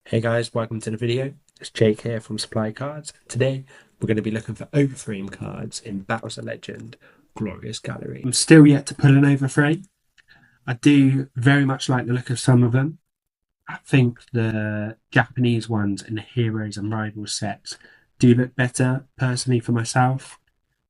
Hey guys, welcome to the video. It's Jake here from Supply Cards. Today we're going to be looking for overframe cards in Battles of Legend Glorious Gallery. I'm still yet to pull an overframe. I do very much like the look of some of them. I think the Japanese ones in the Heroes and Rivals sets do look better personally for myself.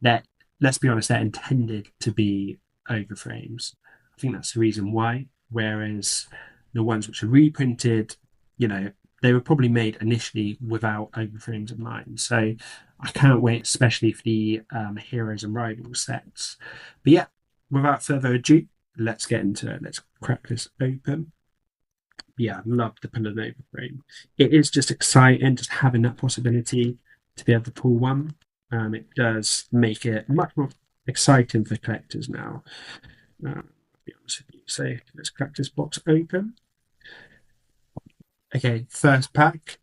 That, let's be honest, they're intended to be overframes. I think that's the reason why. Whereas the ones which are reprinted, you know, they were probably made initially without overframes in mind. So I can't wait, especially for the Heroes and Rivals sets. But yeah, without further ado, let's get into it. Let's crack this open. Yeah, I'd love to pull an overframe. It is just exciting just having that possibility to be able to pull one. It does make it much more exciting for collectors now. I'll be honest with you. So let's crack this box open. Okay, first pack.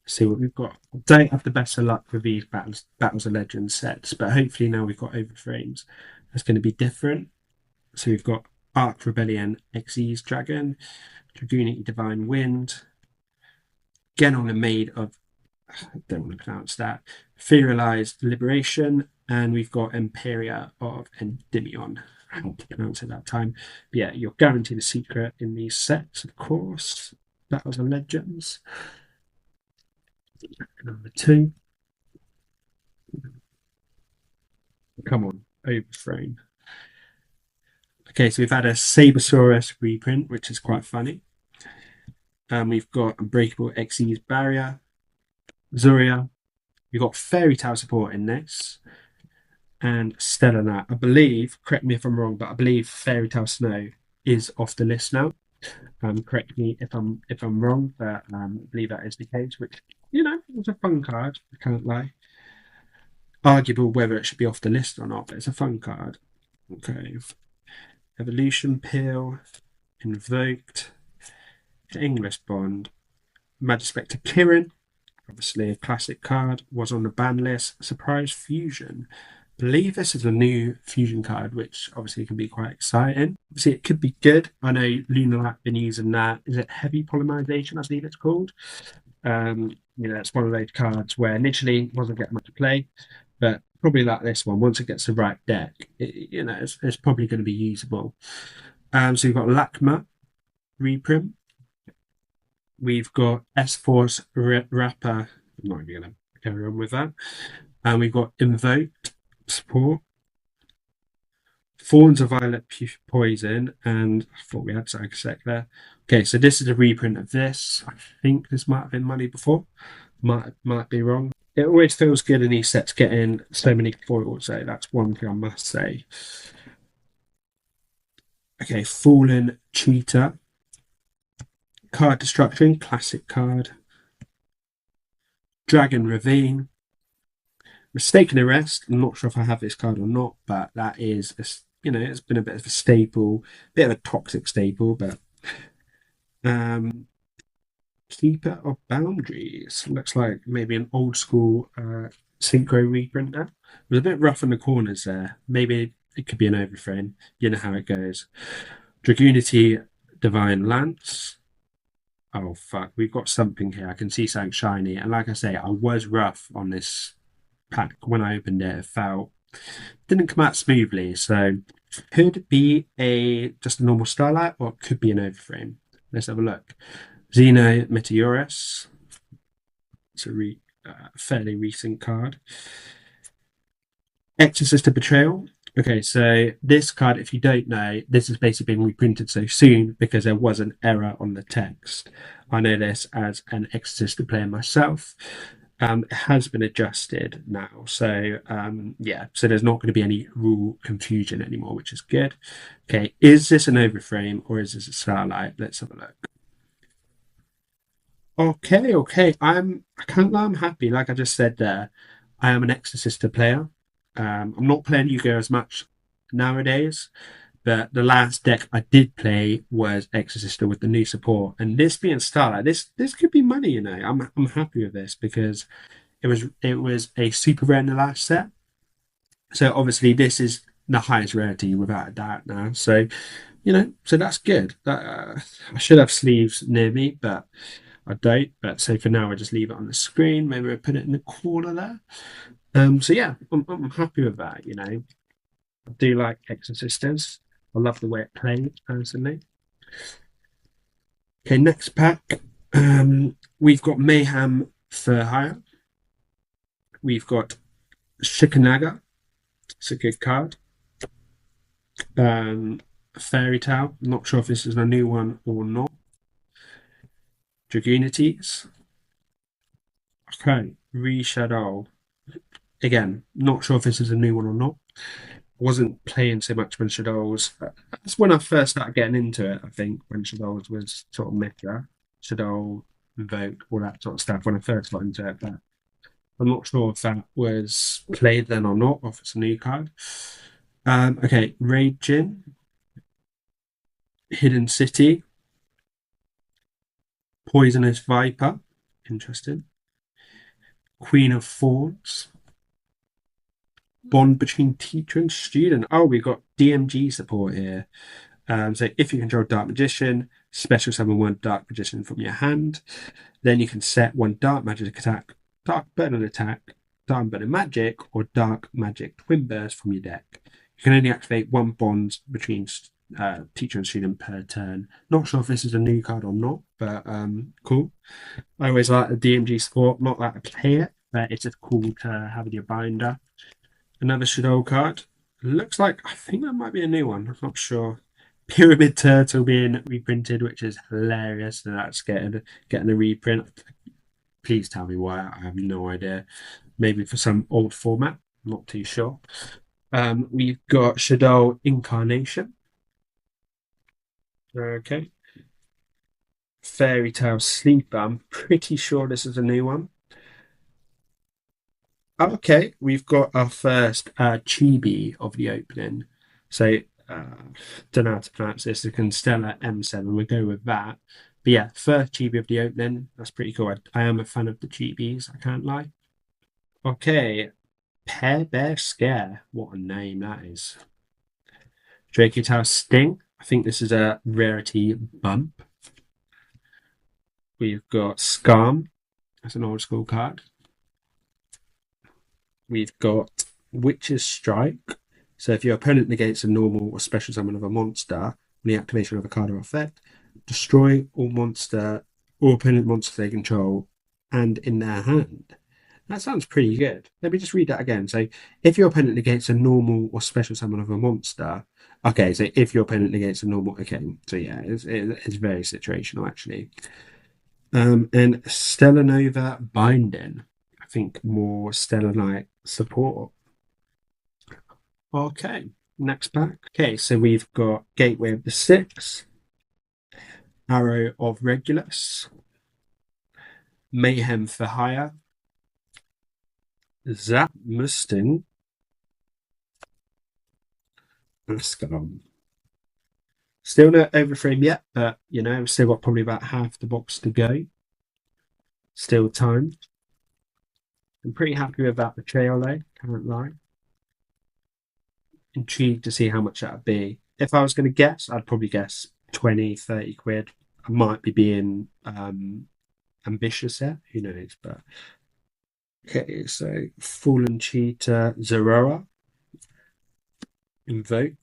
Let's see what we've got. Don't have the best of luck with these Battles of Legends sets, but hopefully now we've got overframes. That's going to be different. So we've got Arc Rebellion Xyz Dragon, Dragoon Divine Wind, Genon and Maid of, I don't want to pronounce that, Ferialized Liberation, and we've got Imperia of Endymion. I had to pronounce it that time. But yeah, you're guaranteed a secret in these sets, of course. Battles of Legends. Number two. Come on, overframe. Okay, so we've had a Sabersaurus reprint, which is quite funny. We've got Unbreakable Xyz Barrier, Zoria. We've got Fairy Tale support in this, and Stellar Nat. I believe, correct me if I'm wrong, but I believe Fairy Tale Snow is off the list now. Correct me if I'm wrong, but I believe that is the case. Which it's a fun card. I can't lie. Arguable whether it should be off the list or not, but it's a fun card. Okay, Evolution Peel, Invoked, English Bond, Magispector Kirin, obviously a classic card, was on the ban list. Surprise Fusion. I believe this is a new fusion card, which obviously can be quite exciting. Obviously, it could be good. I know Lunalac been using that. Is it heavy polymerization? I believe it's called. It's one of those cards where initially wasn't getting much play, but probably like this one, once it gets the right deck, it's probably going to be usable. So you've got Lakma reprint. We've got S-Force Rapper. I'm not even going to carry on with that. And we've got Invoked support. Thorns of Violet Poison, and I thought we had Zagasek there. Okay, so this is a reprint of this. I think this might have been money before. Might be wrong. It always feels good in these sets getting so many foils, so that's one thing I must say. Okay, Fallen Cheetah. Card Destruction, classic card. Dragon Ravine. Mistaken Arrest. I'm not sure if I have this card or not, but that is, it's been a bit of a staple, bit of a toxic staple, but Keeper of Boundaries. Looks like maybe an old school synchro reprint there. It was a bit rough in the corners there. Maybe it could be an overframe. You know how it goes. Dragoonity Divine Lance. Oh fuck, we've got something here. I can see something shiny. And like I say, I was rough on this pack when I opened it. It felt didn't come out smoothly. So could be a just a normal Starlight or it could be an overframe. Let's have a look. Xeno Meteorus. It's a fairly recent card. Exorcist of Betrayal. Okay, so this card, if you don't know, this has basically been reprinted so soon because there was an error on the text. I know this as an Exorcist player myself. It has been adjusted now. So, so there's not going to be any rule confusion anymore, which is good. Okay, is this an overframe or is this a Starlight? Let's have a look. Okay. I can't lie, I'm happy. Like I just said there, I am an Exorcista player. I'm not playing Yu-Gi-Oh as much nowadays, but the last deck I did play was Exorcista with the new support. And this being Starlight, this could be money, I'm happy with this because it was a super rare in the last set. So obviously this is the highest rarity without a doubt now. So, so that's good. I should have sleeves near me, but I don't, but so for now, I just leave it on the screen. Maybe I put it in the corner there. So yeah, I'm happy with that. You know, I do like Exorcisters. I love the way it played personally. Okay, next pack. We've got Mayhem for Hire. We've got Shikanaga. It's a good card. Um, Fairy Tale. Not sure if this is a new one or not. Dragoonities. Okay, Reshadow. Again, not sure if this is a new one or not. Wasn't playing so much when Shadows. That's when I first started getting into it, I think, when Shadows was sort of meta. Shadow, Vote, all that sort of stuff when I first got into it. But I'm not sure if that was played then or not, or if it's a new card. Okay, Raging, Hidden City, Poisonous Viper, interesting. Queen of Thorns, Bond between teacher and student. Oh, we got DMG support here. So if you control Dark Magician, special summon one Dark Magician from your hand. Then you can set one Dark Magic attack, Dark Burden attack, Dark Burden Magic, or Dark Magic Twin Burst from your deck. You can only activate one bond between teacher and student per turn. Not sure if this is a new card or not, but cool. I always like the DMG support. Not that I play it, but it's just cool to have in your binder. Another Shadow card. Looks like, I think that might be a new one. I'm not sure. Pyramid Turtle being reprinted, which is hilarious. And that's getting a reprint. Please tell me why. I have no idea. Maybe for some old format. Not too sure. We've got Shadow Incarnation. Okay. Fairy Tale Sleeper. I'm pretty sure this is a new one. Okay, we've got our first chibi of the opening. So, don't know how to pronounce this. The Constella M7. We'll go with that. But yeah, first chibi of the opening. That's pretty cool. I am a fan of the chibis. I can't lie. Okay, Pear Bear Scare. What a name that is. Draco Tower Sting. I think this is a rarity bump. We've got Scam. That's an old school card. We've got Witch's Strike. So if your opponent negates a normal or special summon of a monster, on the activation of a card or effect, destroy all monster or opponent monsters they control and in their hand. That sounds pretty good. Let me just read that again. So if your opponent negates a normal or special summon of a monster, okay, so if your opponent negates a normal, okay, so yeah, it's very situational actually. And Stellar Nova Binding. I think more Stellar Knight support. Okay, next pack. Okay, so we've got Gateway of the Six, Arrow of Regulus, Mayhem for Hire, Zap Mustang, Ascalon. Still no overframe yet, but you know, we've still got probably about half the box to go. Still time. I'm pretty happy with that betrayal though, can't lie. Intrigued to see how much that'd be. If I was going to guess, I'd probably guess 20, 30 quid. I might be being ambitious there, who knows, but okay, so Fallen Cheetah Zerora Invoke.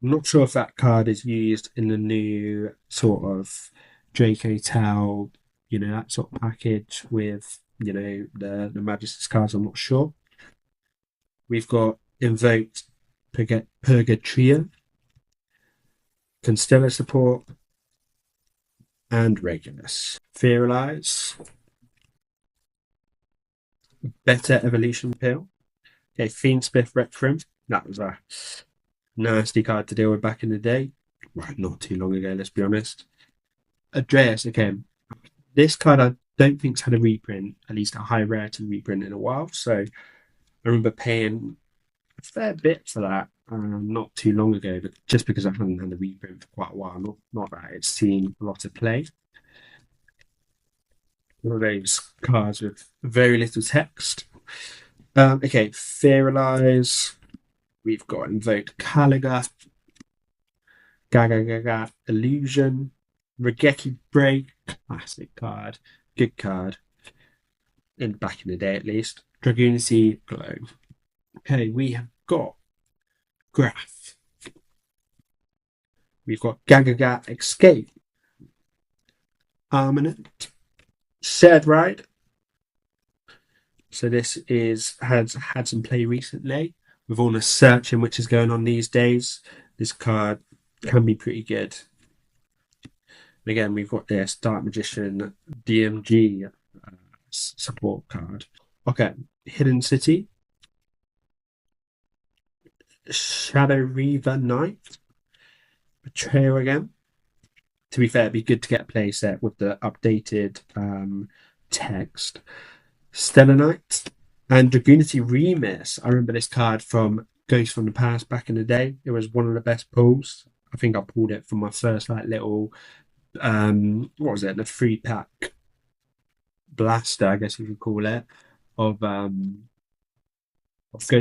I'm not sure if that card is used in the new sort of Draco Tau, you know, that sort of package with, you know, the Majesty's cards. I'm not sure. We've got Invoked Purgatria, Constellar support, and Regulus. Fearalize, Better Evolution Pill. Okay, Fiendspith Requiem. That was a nasty card to deal with back in the day. Right, not too long ago, let's be honest. Andreas again. This card I don't think's had a reprint, at least a high rarity reprint in a while. So I remember paying a fair bit for that not too long ago, but just because I haven't had a reprint for quite a while. Not that it's seen a lot of play. One of those cards with very little text. Okay, Fearalize. We've got Invoked Caliga, Gaga Gaga Illusion, Regeki Break, classic card. Good card. Back in the day at least. Dragoon Sea Glow. Okay, we have got Graph. We've got Gagaga Escape. Armament. Shared Ride. So this has had some play recently. With all the searching which is going on these days, this card can be pretty good. And again, we've got this Dark Magician DMG support card. Okay, Hidden City. Shadow Reaver Knight. Betrayal again. To be fair, it'd be good to get a play set with the updated text. Stellar Knight and Dragoonity Remus. I remember this card from Ghost from the Past back in the day. It was one of the best pulls. I think I pulled it from my first like little what was it? The 3-pack blaster, I guess you could call it, of Ghost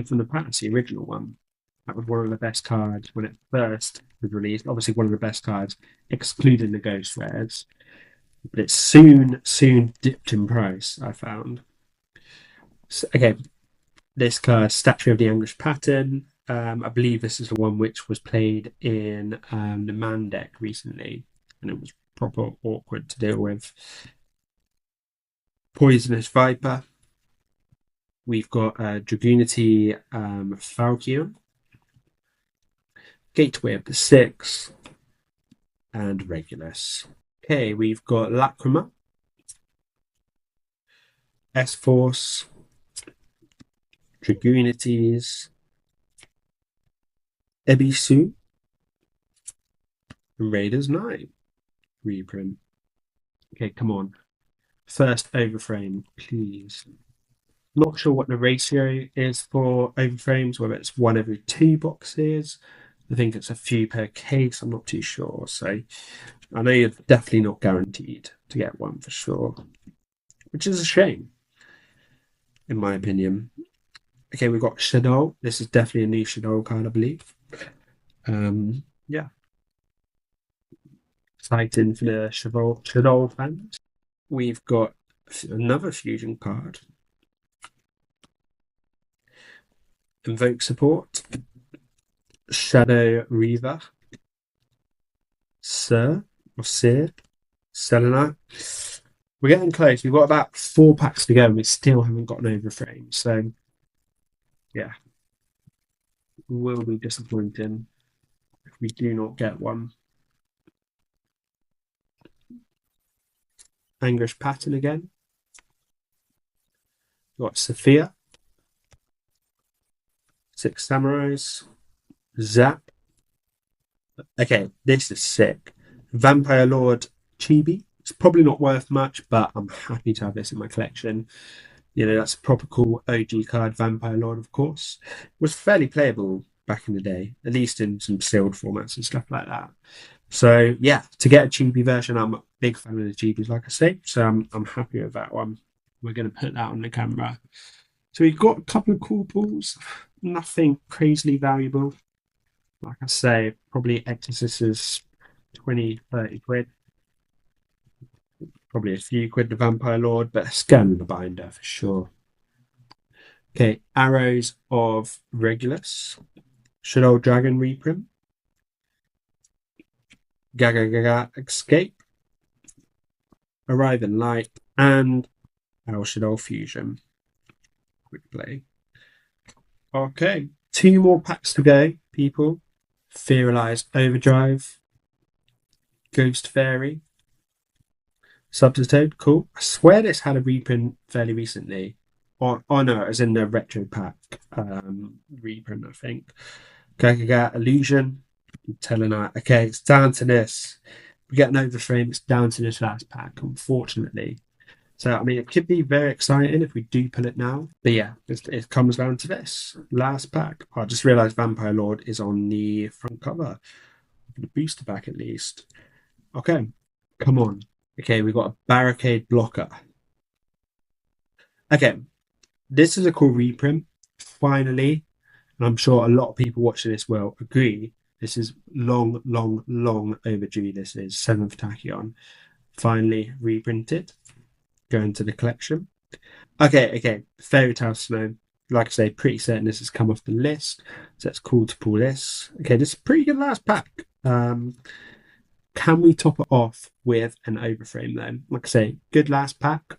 from the Past, the original one. That was one of the best cards when it first was released. Obviously, one of the best cards, excluding the Ghost Rares. But it soon dipped in price, I found. So, okay, this card, Statue of the Anguish Pattern. I believe this is the one which was played in the Man deck recently, and it was proper awkward to deal with. Poisonous Viper. We've got Dragoonity Falcon. Gateway of the Six, and Regulus. Okay, we've got Lacrima, S-Force, Dragoonities, Ebisu, Raiders 9 reprint. Okay, come on. First overframe, please. Not sure what the ratio is for overframes, whether it's 1 every 2 boxes. I think it's a few per case. I'm not too sure. So I know you're definitely not guaranteed to get one for sure, which is a shame, in my opinion. Okay, we've got Shadow. This is definitely a new Shadow card, I believe. Yeah. Exciting for the Shadow fans. We've got another fusion card. Invoke Support. Shadow Reaver. Sir or Seer. Selenite. We're getting close. We've got about 4 packs to go and we still haven't got an overframe. So, yeah. Will be disappointing if we do not get one. Anguish Pattern again. We've got Sophia. 6 Samurais. Zap. Okay, this is sick. Vampire Lord Chibi. It's probably not worth much, but I'm happy to have this in my collection. You know, that's a proper cool OG card, Vampire Lord, of course. It was fairly playable back in the day, at least in some sealed formats and stuff like that. So, yeah, to get a Chibi version, I'm a big fan of the Chibis, like I say. So I'm happy with that one. We're going to put that on the camera. So we've got a couple of cool pulls. Nothing crazily valuable. Like I say, probably Exorcist is 20, 30 quid. Probably a few quid the Vampire Lord, but a scan in the binder for sure. Okay, Arrows of Regulus. Should Old Dragon reprint. Gaga Gaga Escape. Arrive in Light, and El Shadow Fusion. Quick play. Okay, 2 more packs to go, people. Fearalized Overdrive. Ghost Fairy. Substitute, cool. I swear this had a reprint fairly recently. Oh no, it was in the retro pack reprint, I think. Gaga Illusion. Telenite. Okay, it's down to this. We get an overframe, it's down to this last pack, unfortunately. So, I mean, it could be very exciting if we do pull it now. But yeah, it comes down to this last pack. I just realised Vampire Lord is on the front cover. The booster pack, at least. Okay, come on. Okay, we've got a Barricade Blocker. Okay, this is a cool reprint. Finally, and I'm sure a lot of people watching this will agree, this is long overdue. This is 7th Tachyon. Finally reprinted. go into the collection. Okay. Fairy Tale Snow. Like I say, pretty certain this has come off the list, so it's cool to pull this. Okay, this is a pretty good last pack. Can we top it off with an overframe then? Like I say, good last pack.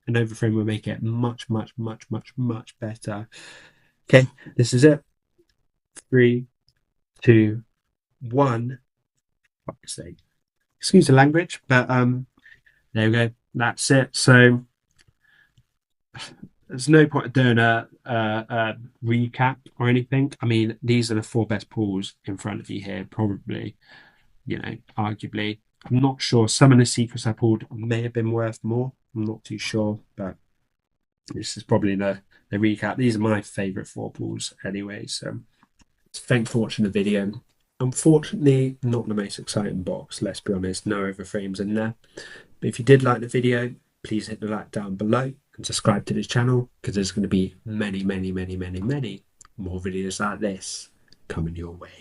An overframe will make it much, much, much, much, much better. Okay, this is it. 3, 2, 1. Fuck's sake. Excuse the language, but there we go. That's it. So there's no point of doing a recap or anything. I mean, these are the 4 best pools in front of you here, probably, arguably. I'm not sure. Some of the secrets I pulled may have been worth more. I'm not too sure, but this is probably the recap. These are my favorite 4 pools anyway. So thanks for watching the video. Unfortunately, not the most exciting box, let's be honest. No overframes in there. But if you did like the video, please hit the like down below and subscribe to this channel because there's going to be many, many, many, many, many more videos like this coming your way.